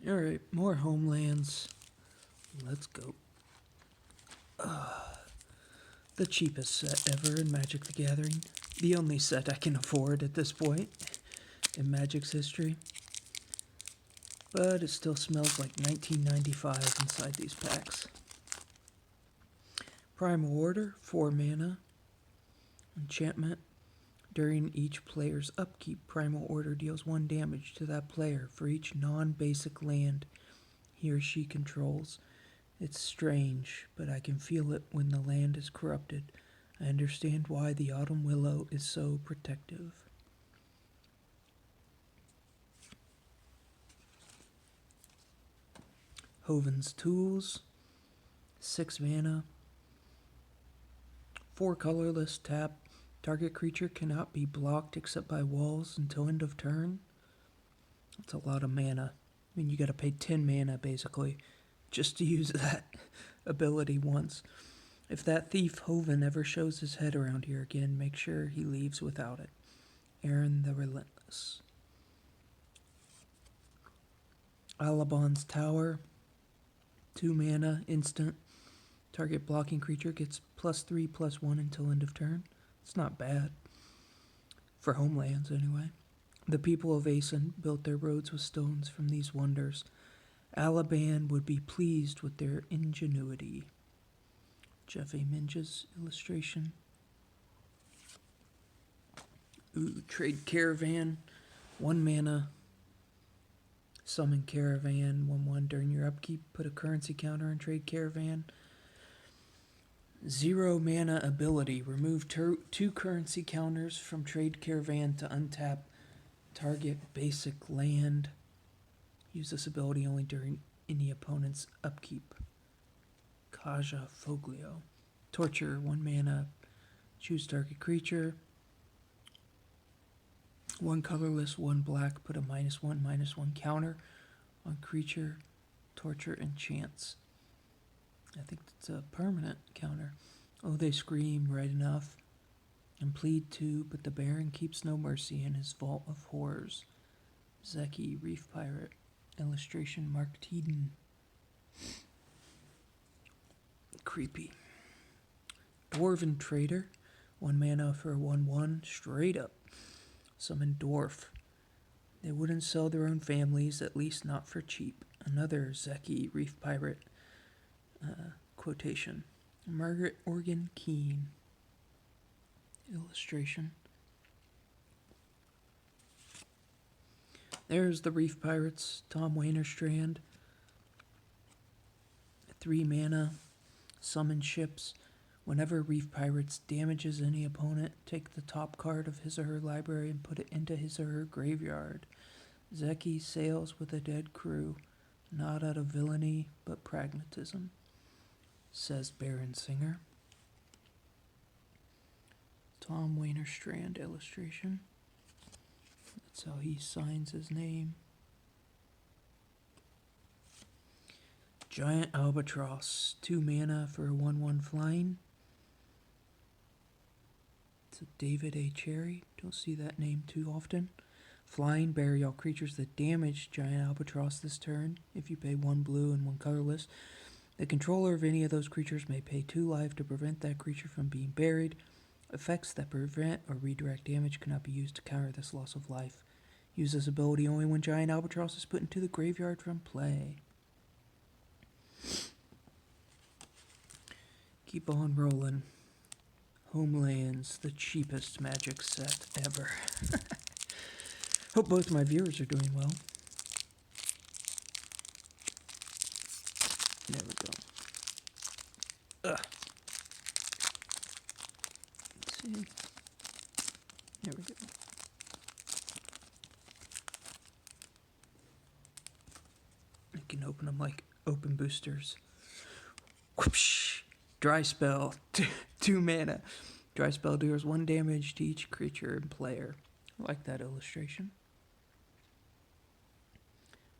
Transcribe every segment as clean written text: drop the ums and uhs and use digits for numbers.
Alright, more Homelands. Let's go. The cheapest set ever in Magic the Gathering. The only set I can afford at this point in Magic's history. But it still smells like 1995 inside these packs. Primal Order, 4 mana. Enchantment. During each player's upkeep, Primal Order deals 1 damage to that player for each non-basic land he or she controls. It's strange, but I can feel it when the land is corrupted. I understand why the Autumn Willow is so protective. Hoven's Tools, 6 mana, 4 colorless, tap. Target creature cannot be blocked except by walls until end of turn. That's a lot of mana. I mean, you gotta pay 10 mana, basically, just to use that ability once. If that thief Hoven ever shows his head around here again, make sure he leaves without it. Aaron the Relentless. Alabon's Tower, 2 mana, instant. Target blocking creature gets +3/+1 until end of turn. It's not bad. For Homelands, anyway. The people of Aeson built their roads with stones from these wonders. Alaban would be pleased with their ingenuity. Jeff A. Minge's illustration. Ooh, Trade Caravan. 1 mana. Summon Caravan. 1/1 during your upkeep. Put a currency counter on Trade Caravan. 0 mana ability. Remove 2 currency counters from Trade Caravan to untap target basic land. Use this ability only during any opponent's upkeep. Kaja Foglio. Torture, 1 mana. Choose target creature. 1 colorless, 1 black. Put a -1/-1 counter on creature, torture, and chance. I think it's a permanent counter. Oh, they scream right enough. And plead too, but the Baron keeps no mercy in his vault of horrors. Zeki, Reef Pirate. Illustration, Mark Teeden. Creepy. Dwarven Trader. 1 mana for a 1/1. Straight up. Summon Dwarf. They wouldn't sell their own families, at least not for cheap. Another Zeki, Reef Pirate. Quotation. Margaret Organ Keene. Illustration. There's the Reef Pirates. Tom Weinerstrand. 3 mana. Summon ships. Whenever Reef Pirates damages any opponent, take the top card of his or her library and put it into his or her graveyard. Zeki sails with a dead crew, not out of villainy, but pragmatism, says Baron Singer. Tom Weinerstrand illustration. That's how he signs his name. Giant Albatross, 2 mana for a 1/1 flying. It's a David A. Cherry. Don't see that name too often. Flying, bury all creatures that damage Giant Albatross this turn. If you pay 1 blue and 1 colorless, the controller of any of those creatures may pay 2 life to prevent that creature from being buried. Effects that prevent or redirect damage cannot be used to counter this loss of life. Use this ability only when Giant Albatross is put into the graveyard from play. Keep on rolling. Homelands, the cheapest Magic set ever. Hope both my viewers are doing well. There we go. Let's see. There we go. I can open them like open boosters. Whoopsh! Dry Spell, 2 mana. Dry Spell deals 1 damage to each creature and player. I like that illustration.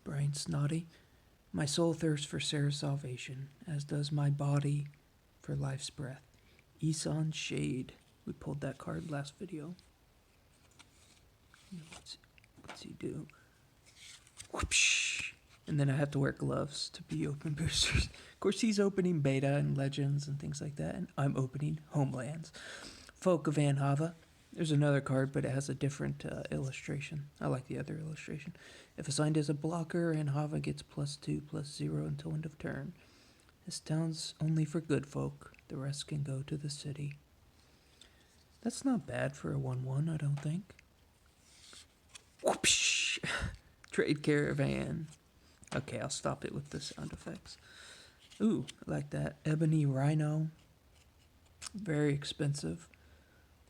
Brian Snotty. My soul thirsts for Sarah's salvation, as does my body for life's breath. Isan Shade. We pulled that card last video. What's he do? Whoopsh! And And then I have to wear gloves to be open boosters. Of course, he's opening beta and legends and things like that, and I'm opening Homelands. Folk of Anhava. There's another card, but it has a different illustration. I like the other illustration. If assigned as a blocker, Anhava gets +2/+0 until end of turn. This town's only for good folk. The rest can go to the city. That's not bad for a 1/1, I don't think. Whoopsh! Trade caravan. Okay, I'll stop it with the sound effects. Ooh, I like that. Ebony Rhino. Very expensive.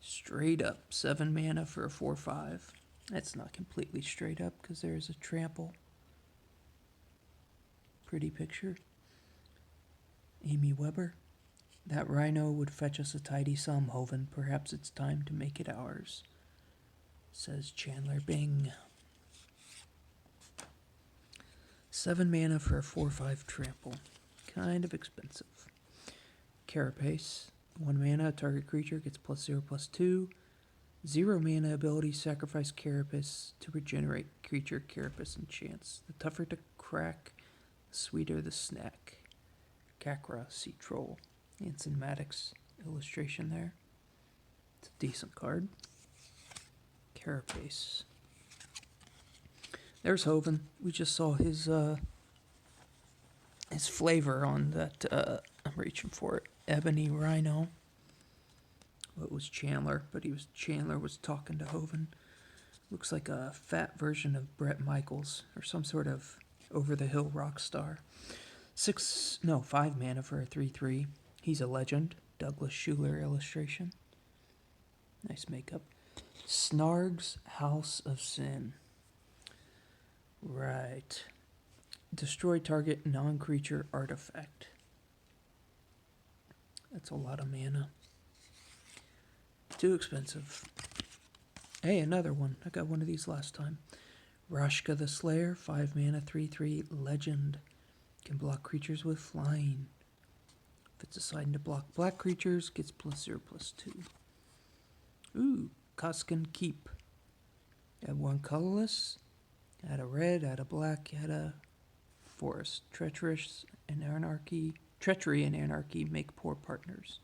Straight up, 7 mana for a 4/5. That's not completely straight up because there's a trample. Pretty picture. Amy Weber. That rhino would fetch us a tidy sum, Hoven. Perhaps it's time to make it ours, says Chandler Bing. 7 mana for a 4/5 trample. Kind of expensive. Carapace. 1 mana, target creature gets +0/+2. 0 mana ability, sacrifice Carapace to regenerate creature Carapace enchants. The tougher to crack, the sweeter the snack. Kakra, Sea Troll. And cinematics illustration there. It's a decent card. Carapace. There's Hoven. We just saw his flavor on that. I'm reaching for it. Ebony Rhino. Well, it was Chandler, but Chandler was talking to Hoven. Looks like a fat version of Bret Michaels or some sort of over-the-hill rock star. 5 mana for a 3/3. He's a legend. Douglas Schuler illustration. Nice makeup. Snarg's House of Sin. Right. Destroy target non-creature artifact. That's a lot of mana. Too expensive. Hey, another one. I got one of these last time. Rashka the Slayer, 5 mana, 3/3, legend. Can block creatures with flying. If it's assigned to block black creatures, gets +0/+2. Ooh, Koskan Keep. Add 1 colorless. Add a red, add a black, add a forest. Treachery and anarchy make poor partners.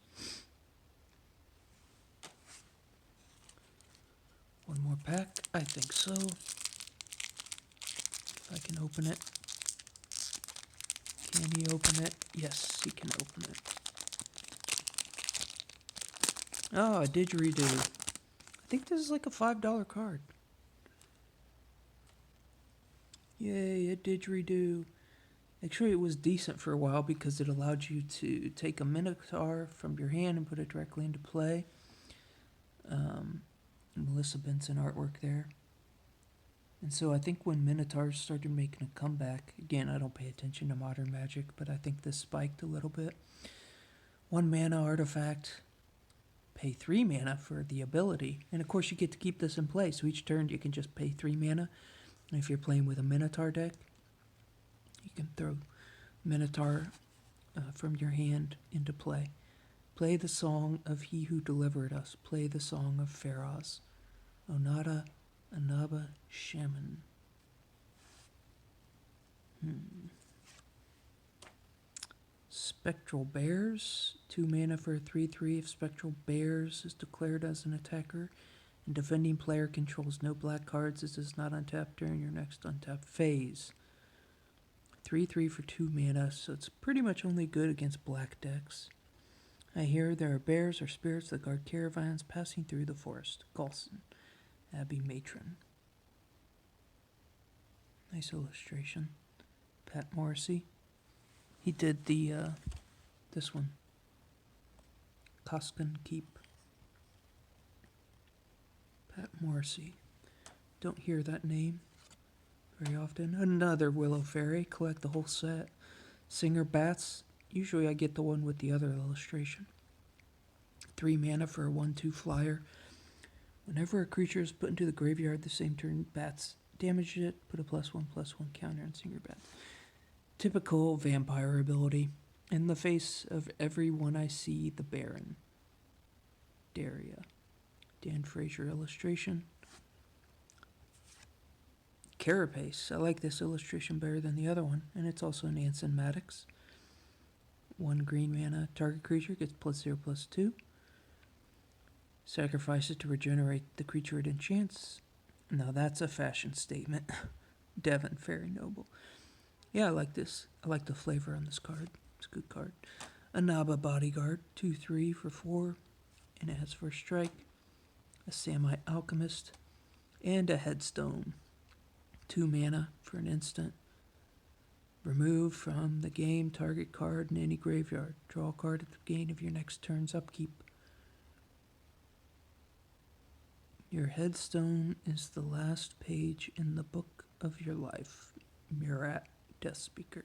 One more pack? I think so. If I can open it. Can he open it? Yes, he can open it. Oh, a didgeridoo. I think this is like a $5 card. Yay, a didgeridoo. Actually, it was decent for a while because it allowed you to take a Minotaur from your hand and put it directly into play. Melissa Benson artwork there. And so I think when Minotaurs started making a comeback, again, I don't pay attention to Modern Magic, but I think this spiked a little bit. 1 mana artifact, pay 3 mana for the ability. And of course you get to keep this in play, so each turn you can just pay 3 mana. And if you're playing with a Minotaur deck, you can throw Minotaur from your hand into play. Play the song of He Who Delivered Us. Play the song of Pharos. Onada Anaba Shaman. Spectral Bears. 2 mana for a 3/3. If Spectral Bears is declared as an attacker and defending player controls no black cards, it does not untap during your next untap phase. 3/3 for 2 mana, so it's pretty much only good against black decks. I hear there are bears or spirits that guard caravans passing through the forest. Coulson. Abby Matron. Nice illustration. Pat Morrissey. He did the, this one. Koskan Keep. Pat Morrissey. Don't hear that name very often. Another Willow Fairy. Collect the whole set. Singer Bats. Usually I get the one with the other illustration. 3 mana for a 1/2 flyer. Whenever a creature is put into the graveyard the same turn, Bats damage it, put a +1/+1 counter on Singer Bats. Typical vampire ability. In the face of everyone I see, the Baron. Daria. Dan Fraser illustration. Carapace. I like this illustration better than the other one, and it's also an Anson Maddox. 1 green mana, target creature gets +0/+2. Sacrifice it to regenerate the creature it enchants. Now that's a fashion statement. Devon, Fairy Noble. Yeah, I like this. I like the flavor on this card. It's a good card. Anaba Bodyguard, 2/3 for 4, and it has first strike. A Samite Alchemist, and a Headstone. 2 mana for an instant. Remove from the game target card in any graveyard. Draw a card at the beginning of your next turn's upkeep. Your headstone is the last page in the book of your life. Murat, Death Speaker.